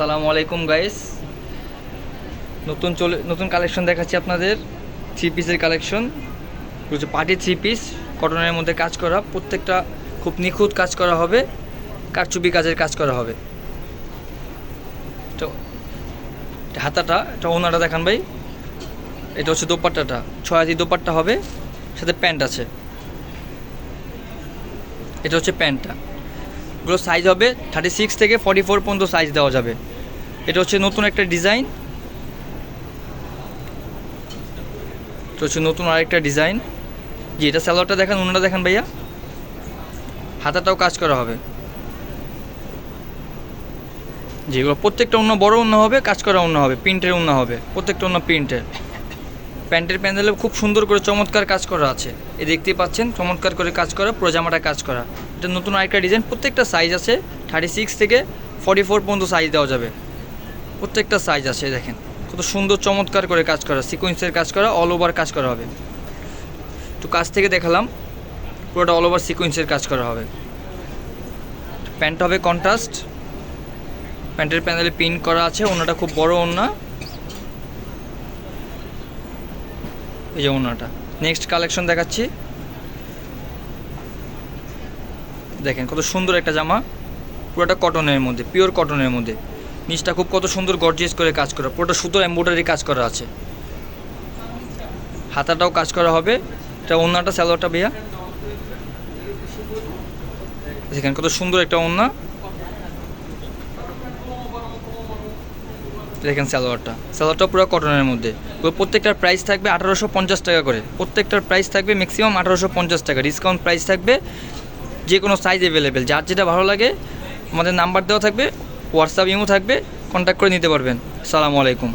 আসসালামু আলাইকুম গাইস। নতুন কালেকশন দেখাচ্ছি আপনাদের। থ্রি পিসের কালেকশন হচ্ছে পার্টি থ্রি পিস, কটনের মধ্যে কাজ করা, প্রত্যেকটা খুব নিখুঁত কাজ করা হবে, কারচুপি কাজের কাজ করা হবে। তো হাতাটা, এটা ওনাটা দেখান ভাই। এটা হচ্ছে দোপাট্টাটা, 6 হাতি দোপাট্টা হবে, সাথে প্যান্ট আছে। এটা হচ্ছে প্যান্টটা। এগুলো সাইজ হবে 36 থেকে 44 পর্যন্ত সাইজ দেওয়া যাবে। এটা হচ্ছে নতুন একটা ডিজাইন, এটা হচ্ছে নতুন আরেকটা ডিজাইন। জি, এটা সালোয়ারটা দেখেন, ওনাটা দেখেন ভাইয়া, হাতাটাও কাজ করা হবে। যেগুলো প্রত্যেকটা অন্য বড় অন্য হবে, কাজ করা অন্য হবে, প্রিন্টের অন্য হবে, প্রত্যেকটা অন্য প্রিন্টের। প্যান্টের প্যান্ডেলে খুব সুন্দর করে চমৎকার কাজ করা আছে, এই দেখতেই পাচ্ছেন, চমৎকার করে কাজ করা, পুরো জামাটা কাজ করা। এটা নতুন আরেকটা ডিজাইন, প্রত্যেকটা সাইজ আছে 36 থেকে 44 পর্যন্ত সাইজ দেওয়া যাবে, প্রত্যেকটা সাইজ আছে। দেখেন কত সুন্দর চমৎকার করে কাজ করা, সিকোয়েন্সের কাজ করা, অল ওভার কাজ করা হবে। একটু কাছ থেকে দেখালাম, পুরোটা অল ওভার সিকোয়েন্সের কাজ করা হবে। প্যান্ট হবে কন্ট্রাস্ট, প্যান্টের প্যানেলে পিন করা আছে, ওনাটা খুব বড় ওনা, এই যে ওনাটা। নেক্সট কালেকশন দেখাচ্ছি, দেখেন কত সুন্দর একটা জামা, পুরোটা কটনের মধ্যে, পিওর কটনের মধ্যে। নিচটা খুব কত সুন্দর গর্জিয়াস করে কাজ করা, পুরোটা সুতোর এমব্রয়ডারি কাজ করা আছে, হাতাটাও কাজ করা হবে। এটা ওনাটা, সালোয়ারটা ভাইয়া দেখেন কত সুন্দর একটা ওনা, দেখেন সালোয়ারটা পুরো কটনের মধ্যে। প্রত্যেকটার প্রাইস থাকবে 1850 টাকা করে, প্রত্যেকটার প্রাইস থাকবে ম্যাক্সিমাম 1850 টাকা, ডিসকাউন্ট প্রাইস থাকবে। যে কোনো সাইজ অ্যাভেলেবেল, যার যেটা ভালো লাগে আমাদের নাম্বার দেওয়া থাকবে, হোয়াটসঅ্যাপ ইমো থাকবে, কন্ট্যাক্ট করে নিতে পারবেন। আসসালামু আলাইকুম।